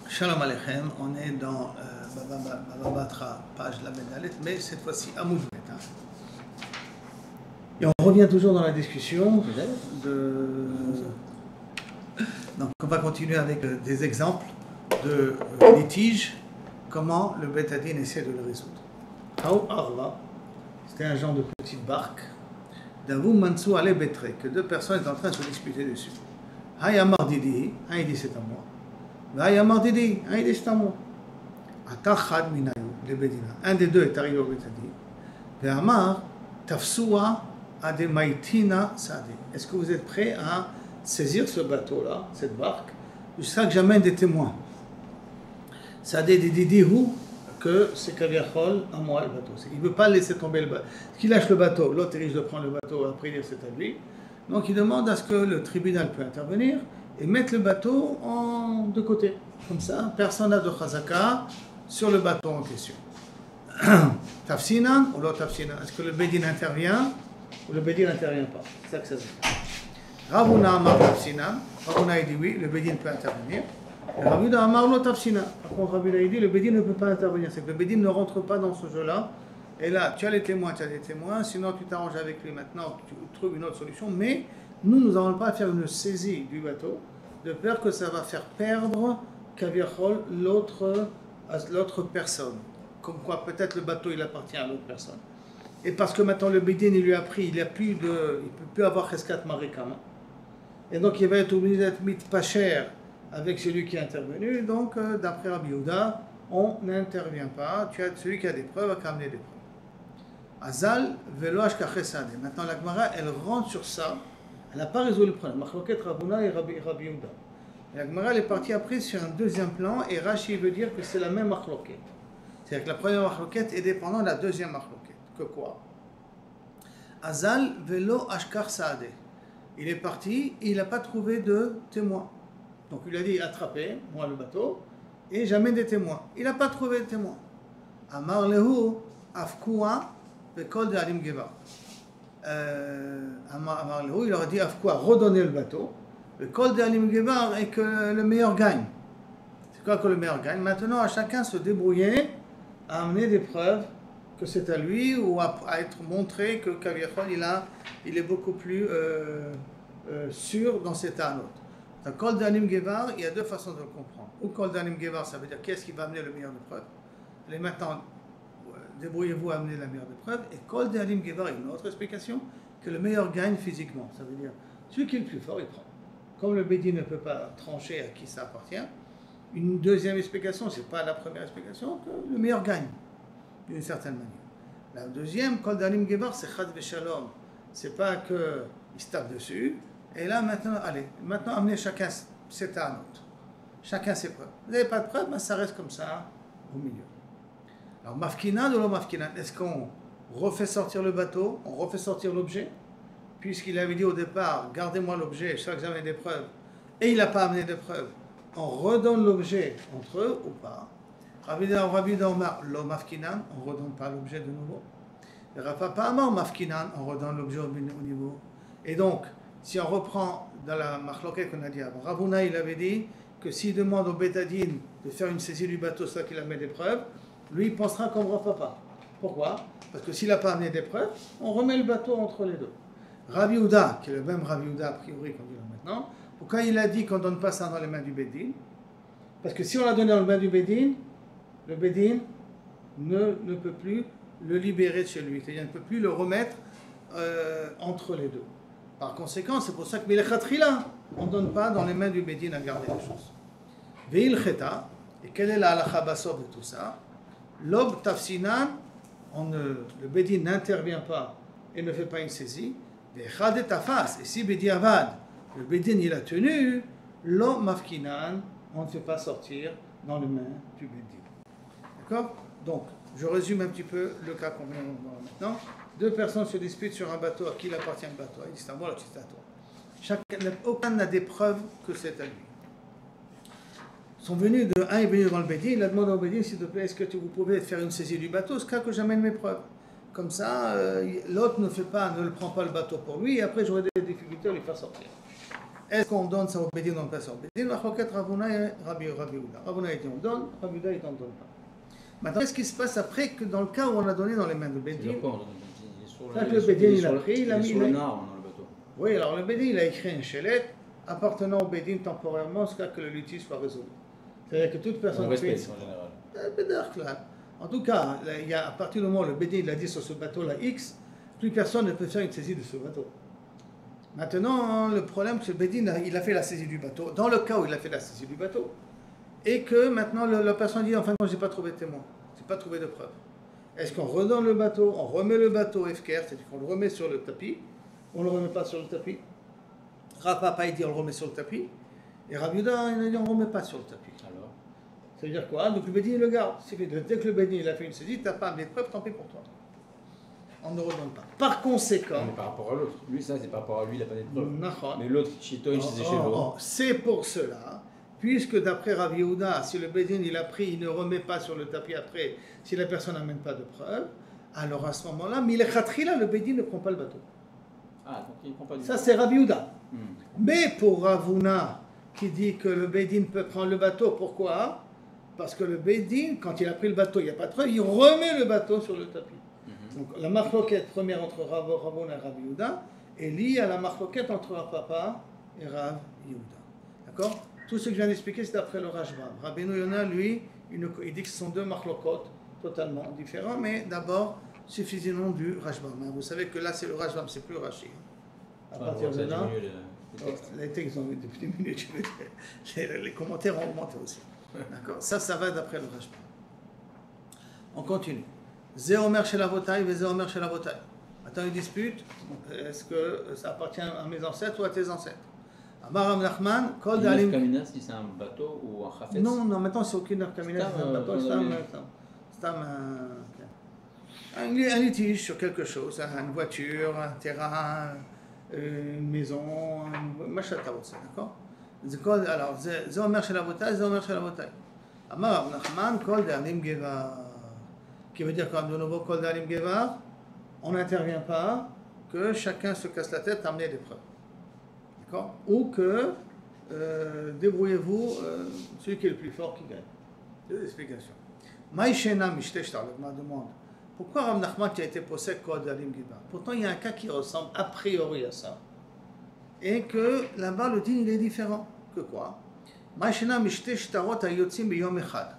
Shalom Aleichem, on est dans Baba Batra, page Lamed Dalet, mais cette fois-ci à Moudbet. Et on revient toujours dans la discussion Donc on va continuer avec des exemples de litiges, comment le Beth Adin essaie de le résoudre. Haou Arva, c'était un genre de petite barque, d'Avou Mansou Ale Betre, que deux personnes étaient en train de se disputer dessus. Hayamar Didi, un il dit c'est à moi. Hayamar Didi, un il dit c'est à moi. Atachad Minayu, le Bedina. Un des deux est arrivé au Beth Adin. Ve'amar Tafsoua Ademaitina Sade. Est-ce que vous êtes prêts à saisir ce bateau-là, cette barque, jusqu'à que j'amène des témoins? Sade Didihu, que c'est Kaviachol à moi le bateau. Il ne veut pas laisser tomber le bateau. Qu'il lâche le bateau, l'autre risque de prendre le bateau, après dire c'est à lui. Donc il demande à ce que le tribunal peut intervenir et mettre le bateau de côté. Comme ça, personne n'a de chazaka sur le bateau en question. Tafsinan ou l'autre tafsinan? Est-ce que le Bedin intervient ou le Bedin n'intervient pas? C'est ça que ça veut dire. Ravuna Amar Tafsinan. Ravuna dit oui, le Bedin peut intervenir. Et Ravuna Amar lo Tafsinan. Par contre, Ravuna dit le Bedin ne peut pas intervenir. C'est que le Bedin ne rentre pas dans ce jeu-là. Et là, tu as les témoins, tu as des témoins. Sinon, tu t'arranges avec lui maintenant, tu trouves une autre solution. Mais nous n'allons pas faire une saisie du bateau, de peur que ça va faire perdre Kaviachol l'autre personne. Comme quoi, peut-être le bateau, il appartient à l'autre personne. Et parce que maintenant, le Bedin, il lui a pris, il ne peut plus avoir Cheskat Marikama. Et donc, il va être obligé d'être mis pas cher avec celui qui est intervenu. Donc, d'après Rabbi Yehuda, on n'intervient pas. Tu as celui qui a des preuves, a qu'à amener des preuves. Azal velo ashkachet sadeh. Maintenant, la Gemara, elle rentre sur ça. Elle n'a pas résolu le problème. Machloket Rabuna et Rabbi Yehuda. La Gemara, elle est partie après sur un deuxième plan. Et Rashi veut dire que c'est la même machloket. C'est-à-dire que la première machloket est dépendante de la deuxième machloket. Que quoi? Azal velo ashkach sadeh. Il est parti et il n'a pas trouvé de témoins. Donc il a dit attrapez, moi le bateau, et j'amène des témoins. Il n'a pas trouvé de témoins. Amar lehu afkoua bekol de alim geba. Amar lehu, il aurait dit afkoua, redonner le bateau, bekol de alim geba, et que le meilleur gagne. C'est quoi que le meilleur gagne? Maintenant à chacun se débrouiller à amener des preuves que c'est à lui ou à être montré que Kaviachol il est beaucoup plus sûr dans cet à l'autre. Dans Kol Danim Gevar, il y a deux façons de le comprendre. Ou Kol Danim Gevar, ça veut dire qu'est-ce qui va amener le meilleur de preuves. Allez maintenant, débrouillez-vous à amener la meilleure de preuves. Et Kol Danim Gevar, une autre explication, que le meilleur gagne physiquement. Ça veut dire, celui qui est le plus fort, il prend. Comme le Bédi ne peut pas trancher à qui ça appartient, une deuxième explication, c'est pas la première explication, que le meilleur gagne, d'une certaine manière. La deuxième, Kol Danim Gevar, c'est Chad Veshalom. C'est pas qu'il se tape dessus. Et là, maintenant, allez, amenez chacun c'est à un autre. Chacun ses preuves. Vous n'avez pas de preuves, mais ça reste comme ça, au milieu. Alors, mafkinan ou lo mafkinan, est-ce qu'on refait sortir le bateau, on refait sortir l'objet? Puisqu'il avait dit au départ, gardez-moi l'objet, je sais que j'amène des preuves, et il n'a pas amené de preuves, on redonne l'objet entre eux ou pas? Rabbi Omar, lo mafkinan, on ne redonne pas l'objet de nouveau. Rapapa Amar mafkinan, on redonne l'objet au niveau. Et donc, si on reprend dans la machloket qu'on a dit avant, Ravuna il avait dit que s'il demande au Beth Adin de faire une saisie du bateau, c'est ça qu'il amène des preuves, lui il pensera comme Rav Papa. Pourquoi? Parce que s'il n'a pas amené des preuves, on remet le bateau entre les deux. Rabbi Yehuda, qui est le même Rabbi Yehuda a priori qu'on dit là maintenant, pourquoi il a dit qu'on ne donne pas ça dans les mains du Beth Din? Parce que si on l'a donné dans les mains du Beth Din, le Beth Din ne peut plus le libérer de chez lui, c'est-à-dire ne peut plus le remettre entre les deux. Par conséquent, c'est pour ça que Milechatchila, on ne donne pas dans les mains du Bédin à garder les choses. Ve'il cheta, et quelle est la halakha basov de tout ça? Lob tafsinan, le Bédin n'intervient pas et ne fait pas une saisie. Ve'echad et tafas, et si Bédi avad, le Bédin il a tenu, lo mafkinan, on ne fait pas sortir dans les mains du Bédin. D'accord? Donc, je résume un petit peu le cas qu'on vient de voir maintenant. Deux personnes se disputent sur un bateau, à qui il appartient le bateau? Il dit c'est à moi, l'autre c'est à toi. Aucun n'a des preuves que c'est à lui. Un est venu devant le Bédin, il a demandé au Bédin, s'il te plaît, est-ce que vous pouvez faire une saisie du bateau? C'est cas que j'amène mes preuves. Comme ça, l'autre ne le prend pas le bateau pour lui, et après j'aurai des difficultés à lui faire sortir. est-ce qu'on donne ça au Bédine ou on donne pas ça au Bédine? Machloket Ravuna et Rabbi Yehuda. Ravuna il dit on donne, Rabbi Yehuda il t'en donne pas. Maintenant, qu'est-ce qui se passe après que dans le cas où on a donné dans les mains de Bédine? Le Bédine il a pris, il a mis. Oui, alors le Bédine il a écrit une chelette appartenant au Bédine temporairement jusqu'à que le litige soit résolu. C'est-à-dire que toute personne. On respecte en général. En tout cas, il y a, à partir du moment où le Bédine il a dit sur ce bateau-là X, plus personne ne peut faire une saisie de ce bateau. Maintenant, le problème, c'est que le Bédine il a fait la saisie du bateau. Dans le cas où il a fait la saisie du bateau, et que maintenant la personne dit enfin, moi, je n'ai pas trouvé de témoin, je n'ai pas trouvé de preuve. Est-ce qu'on redonne le bateau, on remet le bateau FKR, c'est-à-dire qu'on le remet sur le tapis, on ne le remet pas sur le tapis? Rav Papa il dit on le remet sur le tapis, et Rabbi Yehuda il dit on ne remet pas sur le tapis. Alors, ça veut dire quoi? Donc le Bédine il le garde. Dès que le Bédine il a fait une saisie, tu n'as pas amené de preuve, tant pis pour toi. On ne redonne pas. Par conséquent. mais par rapport à l'autre. Lui, ça, c'est par rapport à lui, il n'a pas de preuve. Nachon. Mais l'autre, chez toi, c'est chez l'autre. C'est pour cela, puisque d'après Rabbi Yehuda, si le Bédine il a pris, il ne remet pas sur le tapis après, si la personne n'amène pas de preuve, alors à ce moment-là, mais le Bédine ne prend pas le bateau. Ah, donc il ne prend pas du tout. Ça, c'est Rabbi Yehuda. Mais pour Ravuna, qui dit que le Bédine peut prendre le bateau, pourquoi? Parce que le Bédine, quand il a pris le bateau, il n'y a pas de preuve, il remet le bateau sur le tapis. Donc la marloquette première entre Ravuna et Rabbi Yehuda est liée à la marloquette entre Rav Papa et Rav Yehuda. D'accord? Tout ce que je viens d'expliquer, c'est d'après le Rashbam. Rabbeinu Yonah, lui, il dit que ce sont deux marloquettes totalement différents, mais d'abord, suffisamment du Rashbam. Vous savez que là, c'est le Rashbam, c'est plus Rashi. À partir de là, les textes ont diminué, les commentaires ont augmenté aussi. D'accord? Ça va d'après le Rashbam. On continue. Zé Omer chez la Votaï, Zé Omer chez la Votaï. Attends, une dispute. Est-ce que ça appartient à mes ancêtres ou à tes ancêtres? Amar Nachman, Kol Dalim. Kamina, si c'est un bateau ou un chafetz? Non, maintenant c'est aucune Kamina, c'est un bateau, c'est un litige sur quelque chose, une voiture, un terrain, une maison, un machataot, d'accord? Alors, Zé Omer chez la Votaï, Zé Omer chez la Votaï. Amar Nachman, Kol Dalim Geva. Qui veut dire comme de nouveau Kol Dalim Gevar, on n'intervient pas, que chacun se casse la tête à amener des preuves. D'accord? Ou que débrouillez-vous, celui qui est le plus fort qui gagne. Deux explications. Maïshena Mishteshtar, je me demande, pourquoi Rav Nachman qui a été possède Kol Dalim Gevar? Pourtant il y a un cas qui ressemble a priori à ça. Et que là-bas le din il est différent. Que quoi? Maïshena Mishteshtarot Ayotzim Biyom Echad.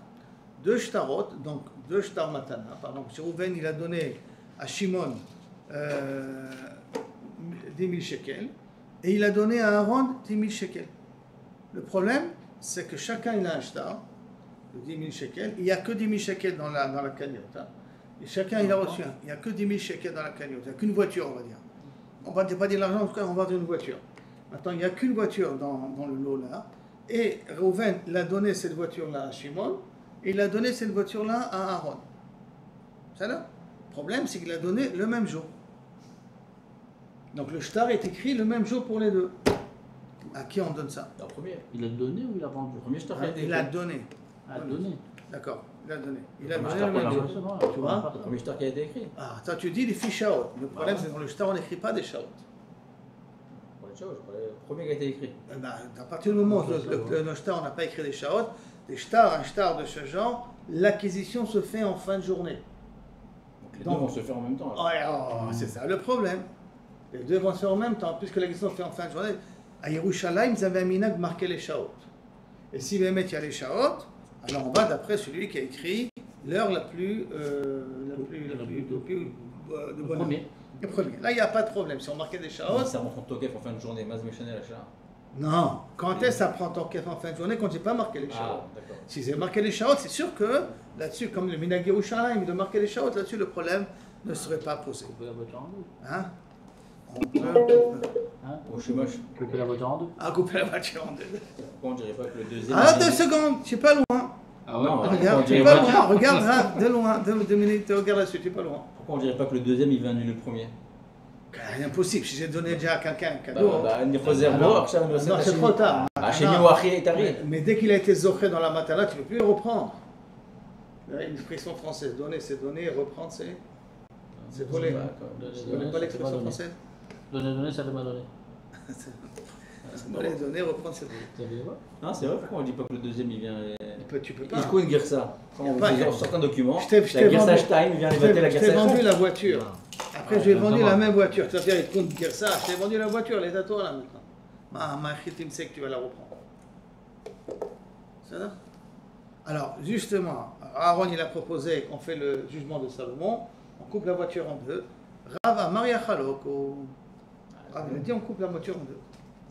Deux shtarot, donc deux shtar matana. Par exemple, si Rouven il a donné à Shimon 10 000 shekels et il a donné à Aaron 10 000 shekels. Le problème, c'est que chacun il a un shtar de 10 000 shekels. Il n'y a que 10 000 shekels dans la cagnotte. Hein. Et chacun il a reçu un. Il n'y a que 10 000 shekels dans la cagnotte. Il n'y a qu'une voiture, on va dire. On ne va pas dire l'argent, en tout cas, on va dire une voiture. Maintenant, il n'y a qu'une voiture dans le lot là. Et Rouven l'a donné cette voiture-là à Shimon. Et il a donné cette voiture-là à Aaron. C'est là. Le problème, c'est qu'il a donné le même jour. Donc le shtar est écrit le même jour pour les deux. À qui on donne ça? Le premier. Il a donné ou il a vendu? Le premier shtar. Il a donné. A donné. D'accord, il a donné. Il a Le donné shtar le même qu'on a jour. reçu. Tu vois? Le premier shtar qui a été écrit. Ah, toi tu dis les fiches shaot. Le problème, c'est que dans le shtar, on n'écrit pas des shaot. Pour les shaot, le premier qui a été écrit. À partir du moment où le shtar, on n'a pas écrit des shaot, un shtar de ce genre, l'acquisition se fait en fin de journée. Donc les deux vont se faire en même temps. C'est ça le problème. Les deux vont se faire en même temps, puisque l'acquisition se fait en fin de journée. À Yerushalayim, ils avaient un minag de marquer les shaot. Et si il y a les shaot, alors on va d'après celui qui a écrit l'heure la plus de bonne. Le premier. Là, il n'y a pas de problème. Si on marquait des shaot. Ça rentre en tokef en fin de journée, Maz Meshane l'achat. Non, quand est-ce que ça prend ton kef en fin de journée quand j'ai pas marqué les shaot? Ah, d'accord. Si j'ai marqué les shaot, c'est sûr que là-dessus, comme le minag Yerushalayim de marquer les shaot, là-dessus le problème ne serait pas posé. Couper la voiture en deux. Hein? Hein? Au chemoche. Couper la voiture en deux. Ah, couper la voiture en deux. Pourquoi on dirait pas que le deuxième. Ah, 2 secondes, je suis pas loin. Ah ouais, Regarde, tu es pas loin. Regarde là, de loin, 2 minutes, regarde là-dessus, tu es pas loin. Pourquoi on dirait pas que le deuxième il va annuler le premier? C'est impossible, si j'ai donné déjà à quelqu'un un cadeau. Non, c'est trop tard. Mais dès qu'il a été zoché dans la matala, tu ne peux plus le reprendre. Une expression française, donner c'est donner, reprendre c'est voler. Vous ne connaissez pas l'expression française? Donner, ça ne m'a donné. On va les donner, reprendre cette route. Vous savez quoi? Non, c'est vrai, pourquoi on dit pas que le deuxième il vient. Tu peux pas. Il se coule une Girsa. Quand on pas- fait certains documents, Je t'ai la vendu- Girsa Time vient les voter la Je t'ai Girsa vendu Time. la voiture. Après, Ouais, j'ai ça vendu va. la même voiture. Tu vas faire, il te compte dire ça. Je t'ai vendu la voiture, elle est à toi là maintenant. Ma chitim sait que tu vas la reprendre. Ça va? Alors, justement, Aaron il a proposé qu'on fait le jugement de Salomon. On coupe la voiture en deux. Rav a Maria Chalok. Rav il a dit on coupe la voiture en deux.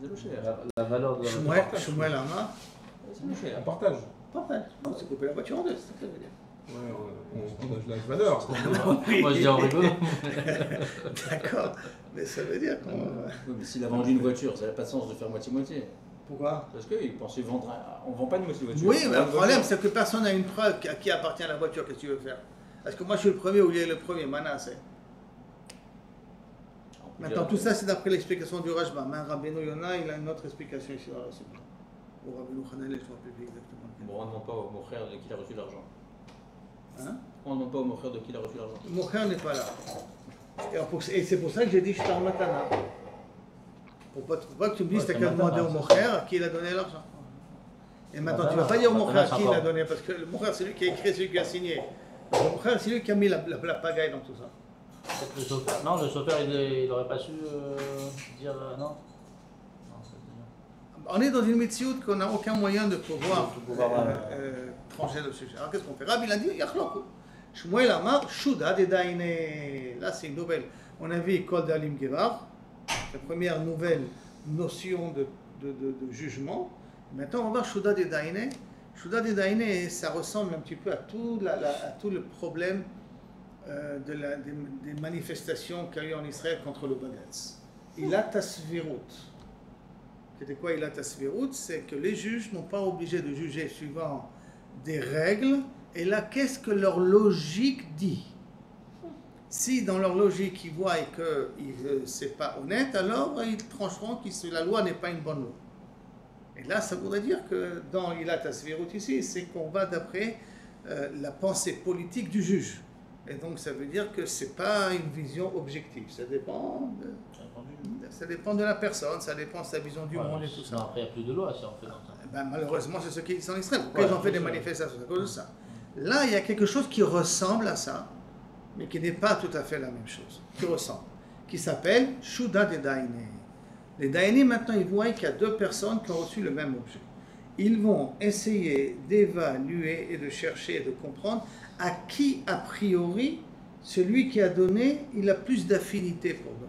C'est le cher. La valeur de la Shmuel Ama. C'est le cher. On partage. Parfait. Non, c'est couper la voiture en deux, c'est ça que ça veut dire. Ouais, on partage la valeur. Moi je dis en rigolant. D'accord. Mais ça veut dire qu'on. Oui, mais s'il a vendu une voiture, ça n'a pas de sens de faire moitié-moitié. Pourquoi? Parce qu'il pensait vendre. On ne vend pas une moitié de voiture. Oui, On mais vend le une problème, voiture. c'est que personne n'a une preuve à qui appartient la voiture. Qu'est-ce que tu veux faire? Est-ce que moi je suis le premier ou il est le premier? Manasseh. On peut Maintenant, dire- tout ça, c'est d'après l'explication du Rajba. Mais Rabbeinu Yona, il a une autre explication ici dans la Sunna. Ou Rabbeinu Hanel, je ne me rappelle plus exactement. Bon, on ne demande pas au frère de qui il a reçu l'argent. Hein? On ne demande pas au frère de qui il a reçu l'argent. Mon frère n'est pas là. Et c'est pour ça que j'ai dit Shtar Matana. Pour pas que tu me dises, Ouais, t'as c'est qu'à demander Matana, au ça. mon frère à qui il a donné l'argent. Et maintenant, tu ne vas pas dire au mon Matana, frère à qui c'est il a encore- donné, parce que le mon frère, c'est lui qui a écrit, c'est lui qui a signé. Mon frère, c'est lui qui a mis la pagaille dans tout ça. Peut-être le chauffeur. Non, le chauffeur il aurait pas su dire non. Non, c'est bien. On est dans une mitziout qu'on n'a aucun moyen de pouvoir, De pouvoir, trancher le sujet. Alors qu'est-ce qu'on fait? Rabbi il a dit, Yachloku. Shmuel Amar, Shuda de Daine. Là, c'est une nouvelle. On a vu Kol Dalim Gevar, la première nouvelle notion de jugement. Maintenant, on va voir Shuda de Daine. Shuda de Daine, ça ressemble un petit peu à tout, à tout le problème des manifestations qu'il y a eu en Israël contre le Bagatz. Il a tasvirut. C'était quoi il a tasvirut? C'est que les juges n'ont pas obligé de juger suivant des règles. Et là, qu'est-ce que leur logique dit? Si dans leur logique, ils voient que c'est pas honnête, alors ils trancheront que la loi n'est pas une bonne loi. Et là, ça voudrait dire que dans Ilat Asvirut ici, c'est qu'on va d'après la pensée politique du juge. Et donc, ça veut dire que c'est pas une vision objective. Ça dépend de la personne, ça dépend de sa vision du monde et tout ça. Non, après il n'y a plus de loi, ça en fait. Ben, malheureusement, c'est ce qui est en Israël. Pourquoi Ouais, ils ont fait des c'est ça. manifestations? C'est à cause de ça. Là, il y a quelque chose qui ressemble à ça, mais qui n'est pas tout à fait la même chose, qui ressemble, qui s'appelle Shuda de Daine. Les Daine, maintenant, ils voient qu'il y a deux personnes qui ont reçu le même objet. Ils vont essayer d'évaluer et de chercher et de comprendre à qui, a priori, celui qui a donné, il a plus d'affinité pour donner.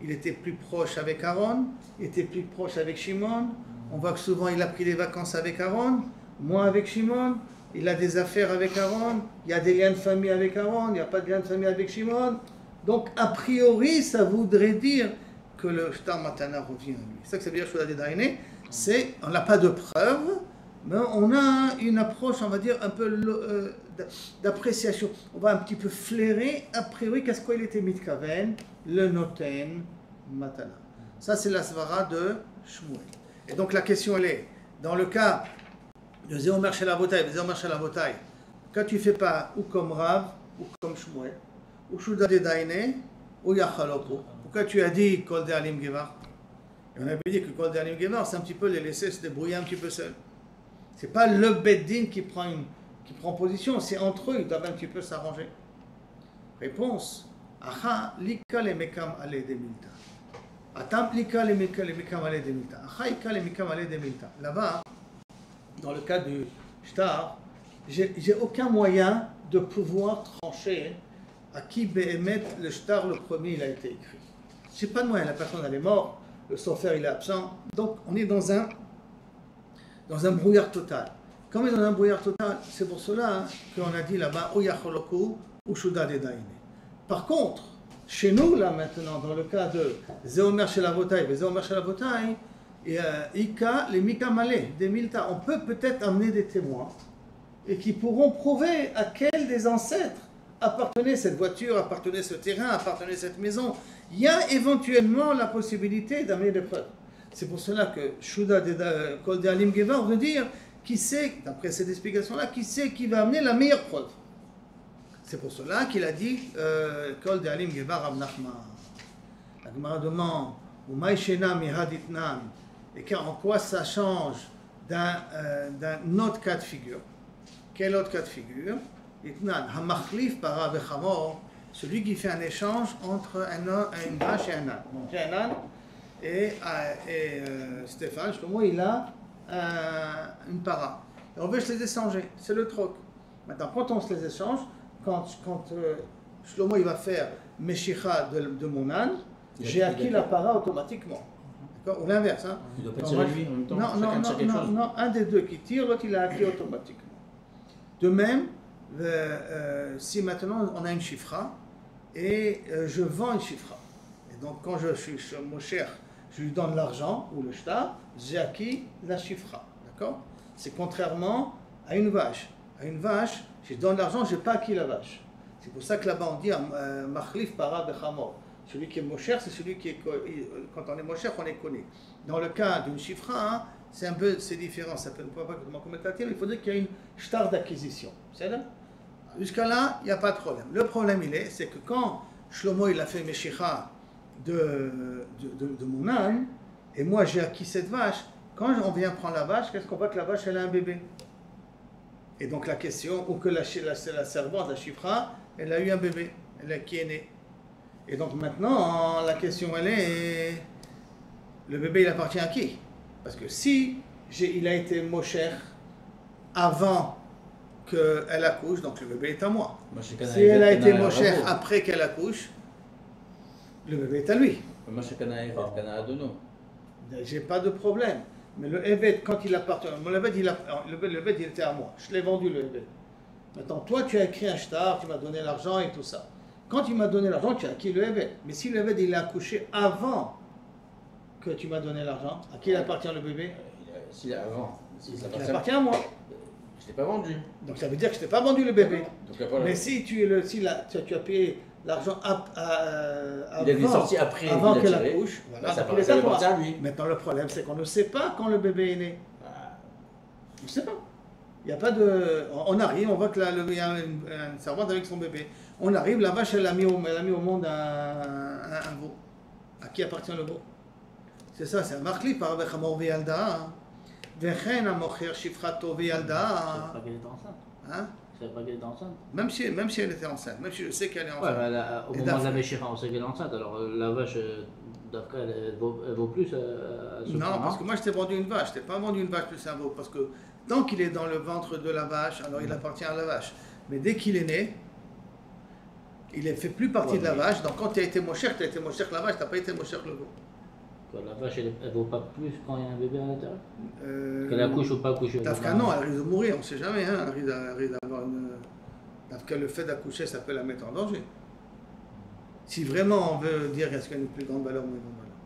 Il était plus proche avec Aaron, il était plus proche avec Shimon. On voit que souvent il a pris des vacances avec Aaron, moins avec Shimon. Il a des affaires avec Aaron, il y a des liens de famille avec Aaron, il n'y a pas de liens de famille avec Shimon. Donc, a priori, ça voudrait dire que le Shtar Matana revient à lui. C'est ça que ça veut dire Shuda de Daine. C'est, on n'a pas de preuves, mais on a une approche, on va dire, un peu d'appréciation. On va un petit peu flairer, a priori, qu'est-ce qu'il était mitkaven, le noten matana. Ça, c'est la svara de Shmuel. Et donc, la question, elle est, dans le cas de Zéomer Shel Avotai, quand tu ne fais pas ou comme Rav, ou comme Shmuel, ou Shuda de Daine, ou Yachalopo, pourquoi tu as dit Kol de Alim Gevar? Et on avait dit que Kol de Alim Gevar, c'est un petit peu les laisser se débrouiller un petit peu seuls. C'est pas le Beddin qui prend position, c'est entre eux, ils doivent un petit peu s'arranger. Réponse. Acha lika le mekam ale de milta. Atam lika le mekam ale de milta. Acha lika le mekam ale de milta. Là-bas, dans le cas du shtar, j'ai aucun moyen de pouvoir trancher à qui Béhémet le shtar le premier il a été écrit. J'ai pas de moyen, la personne elle est morte, le sofer il est absent, donc on est dans un brouillard total. Comme on est dans un brouillard total, c'est pour cela qu'on a dit là-bas Oyacholoku ou Shuda de Daine. Par contre, chez nous, là maintenant, dans le cas de Zéomer Shel Avotai, Ika, les Mikamale, des Milta, on peut peut-être amener des témoins et qui pourront prouver à quel des ancêtres appartenait cette voiture, appartenait ce terrain, appartenait cette maison. Il y a éventuellement la possibilité d'amener des preuves. C'est pour cela que Shuda de Kol de Alim Gevar veut dire qui sait, d'après cette explication-là, qui sait qui va amener la meilleure preuve. C'est pour cela qu'il a dit Kol de Alim Gevar Rav Nachman. La Gemara demande ou Maïshena Mihaditnan, et en quoi ça change d'un autre cas de figure. Quel autre cas de figure? Itnan, Hamachlif para bechamor, celui qui fait un échange entre une vache et un âne. Donc il y a un âne et Stéphane, Shlomo, il a une para. Et on veut se les échanger, c'est le troc. Maintenant, quand on se les échange, quand Shlomo il va faire Meshicha de mon âne, j'ai acquis la para automatiquement. D'accord? Ou l'inverse. Hein? Il ne doit pas tirer lui en même temps. Non, un des deux qui tire, l'autre il a acquis automatiquement. De même, si maintenant on a une chifra et je vends une chifra, et donc quand je suis mon cher, je lui donne l'argent ou le shtar, j'ai acquis la chifra. D'accord? C'est contrairement à une vache. À une vache, je donne l'argent, je n'ai pas acquis la vache. C'est pour ça que là-bas on dit Machlif para bechamor. Celui qui est mocher, c'est celui qui est. Quand on est mocher, on est connu. Dans le cas d'une chifra, hein, c'est différent. Ça peut ne pas comme commentateur, il faudrait qu'il y ait une shtar d'acquisition. C'est là? Jusqu'à là, il n'y a pas de problème. Le problème, c'est que quand Shlomo il a fait Meshicha de mon âne, et moi j'ai acquis cette vache, quand on vient prendre la vache, qu'est-ce qu'on voit que la vache elle a un bébé? Et donc la question, ou que la servante, la chifra, elle a eu un bébé, qui est né. Et donc maintenant, la question elle est, le bébé il appartient à qui? Parce que si il a été mosher avant qu'elle accouche, donc le bébé est à moi. Si elle a été mosher après qu'elle accouche, le bébé est à lui. J'ai pas de problème. Mais le Eved, quand il appartient, le Eved il était à moi. Je l'ai vendu le Eved. Maintenant, toi tu as écrit un shtar, tu m'as donné l'argent et tout ça. Quand tu m'as donné l'argent, tu as acquis le Eved. Mais si le Eved il a accouché avant que tu m'as donné l'argent, à qui il appartient le bébé? Il appartient à moi. Je ne l'ai pas vendu. Donc ça veut dire que je t'ai pas vendu le bébé. Donc, voilà. Mais si tu as payé l'argent avant qu'elle accouche, voilà, ça appartient à lui. Maintenant le problème c'est qu'on ne sait pas quand le bébé est né. On ne sait pas. Il n'y a pas de. On arrive, on voit que il y a une servante avec son bébé. On arrive, la vache elle a mis au monde un veau. À qui appartient le veau? C'est ça, c'est un marquis par Bechamor Vialda. Vechen Amocher Shifrato Vialda. Je ne savais pas qu'elle était enceinte. Hein? Je ne savais pas qu'elle était enceinte. Même si elle était enceinte, même si je sais qu'elle est enceinte. Ouais, au moment de la Meshicha, on sait qu'elle est enceinte. Alors la vache, d'après, elle vaut plus à ce Non, parce que moi je t'ai vendu une vache. Je t'ai pas vendu une vache plus un veau. Parce que tant qu'il est dans le ventre de la vache, alors il appartient à la vache. Mais dès qu'il est né, il ne fait plus partie de la vache. Donc quand tu as été mocher, tu as été mocher la vache, tu n'as pas été mocher le veau. La vache, elle ne vaut pas plus quand il y a un bébé à l'intérieur? Qu'elle accouche ou pas accouche? D'Afka, non, elle risque de mourir, on ne sait jamais. Hein. Elle risque d'avoir une. D'Afka, le fait d'accoucher, ça peut la mettre en danger. Si vraiment on veut dire est-ce qu'il y a une plus grande valeur ou une grande valeur.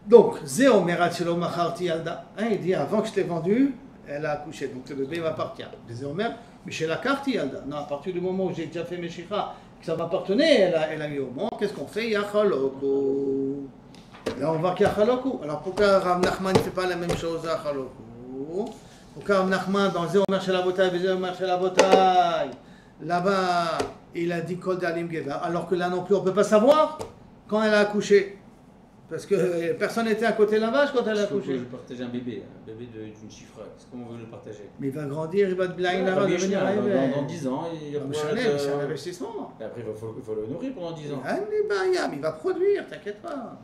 Donc, Zéo Meratchelo Macharti Alda. Il dit avant que je t'ai vendu, elle a accouché. Donc le bébé m'appartient. Zéo Mer, mais chez la Karti Alda. Non, à partir du moment où j'ai déjà fait mes chiffres, que ça m'appartenait, elle a mis au monde. Qu'est-ce qu'on fait? Yachaloko. Là, on voit qu'il y a Chaloku. Alors, pourquoi Rav Nachman ne fait pas la même chose à Chaloku? Pourquoi Rav Nachman, dans Zé Omer Shel Avotai, Zé Omer Shel Avotai, là-bas, il a dit Kol Dalim Geva, alors que là non plus, on ne peut pas savoir quand elle a accouché. Parce que personne n'était à côté de la vache quand elle a accouché. Je vais partager un bébé d'une chifra. Comment on veut le partager? Mais il va grandir, il va de blind dans 10 ans, il va c'est un investissement. Et après, il faut le nourrir pendant 10 ans. Il va produire, t'inquiète pas.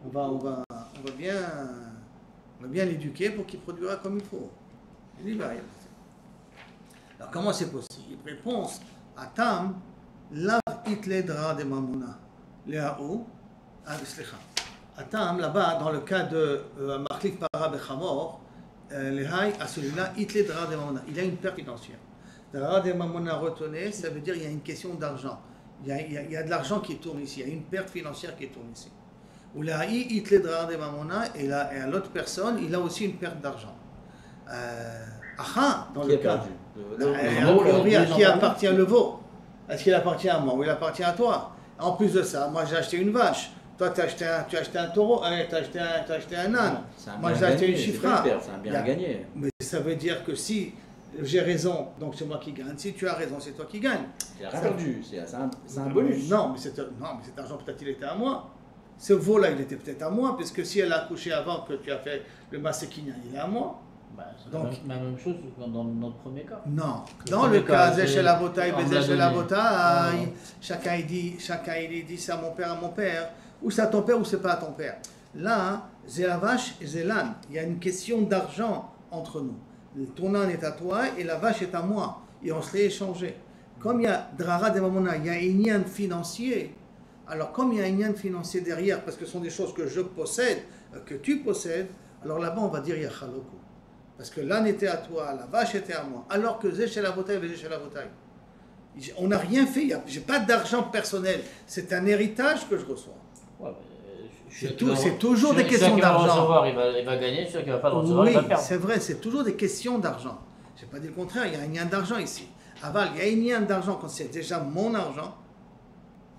On va bien l'éduquer pour qu'il produira comme il faut. Alors comment c'est possible? Réponse à Tam, Lav itledra de Mamona. Léaou, à Tam, là-bas, dans le cas de Marklif Para Bechamor, Léhaï, à celui-là, itledra de Mamona. Il a une perte financière. Dra de Mamona retenez, ça veut dire qu'il y a une question d'argent. Il y a de l'argent qui tourne ici, il y a une perte financière qui tourne ici. Ou là, il te l'aidera de mamona, et à l'autre personne, il a aussi une perte d'argent. Dans le cas. À qui appartient le veau? Est-ce qu'il appartient à moi ou il appartient à toi? En plus de ça, moi j'ai acheté une vache. Toi, tu as acheté un taureau, tu as acheté un âne. Moi, j'ai acheté une chifra. C'est un bien gagné. Mais ça veut dire que si j'ai raison, donc c'est moi qui gagne. Si tu as raison, c'est toi qui gagne. Il a rien perdu, c'est un bonus. Non, mais cet argent, peut-être il était à moi. Ce veau-là, il était peut-être à moi, puisque si elle a accouché avant que tu as fait le Masekina, il est à moi. Bah, c'est Donc- la même chose que dans notre premier cas. Non. Le Dans premier le cas, cas, Zéché la Botaï, on me l'a Bézéché la donné. Botaï, Non. chacun il dit c'est à mon père, ou c'est à ton père ou c'est pas à ton père. Là, c'est la vache et c'est l'âne. Il y a une question d'argent entre nous. Ton âne est à toi et la vache est à moi. Et on se l'est échangé. Comme il y a Drara de Mamona, il y a un lien financier. Alors, comme il y a un lien financier derrière, parce que ce sont des choses que je possède, que tu possèdes, alors là-bas, on va dire il y a Chaloku. Parce que l'âne était à toi, la vache était à moi. Alors que Zéché la Botaï, Zéché la Botaï. On n'a rien fait, je n'ai pas d'argent personnel. C'est un héritage que je reçois. Ouais, C'est toujours des questions Celui qui va d'argent. recevoir, il va gagner. Celui qui ne va pas le recevoir, Oui, il va perdre. c'est vrai, c'est toujours des questions d'argent. Je n'ai pas dit le contraire, il y a un lien d'argent ici. Aval, il y a un lien d'argent quand c'est déjà mon argent.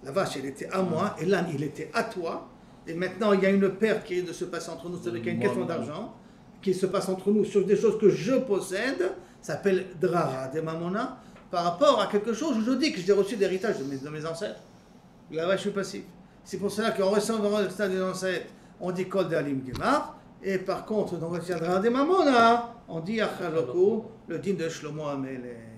La vache, elle était à moi, et l'âne, il était à toi. Et maintenant, il y a une perte qui est de se passer entre nous, c'est-à-dire qu'il y a une question d'argent qui se passe entre nous sur des choses que je possède, ça s'appelle Drara de Mamona, par rapport à quelque chose où je dis que j'ai reçu l'héritage de mes ancêtres. Là-bas, je suis passif. C'est pour cela qu'en recevant le stade des ancêtres, on dit Kol de Alim Gemar, et par contre, dans le Drara de Mamona, on dit Achaloku, le din de Shlomo Amelech.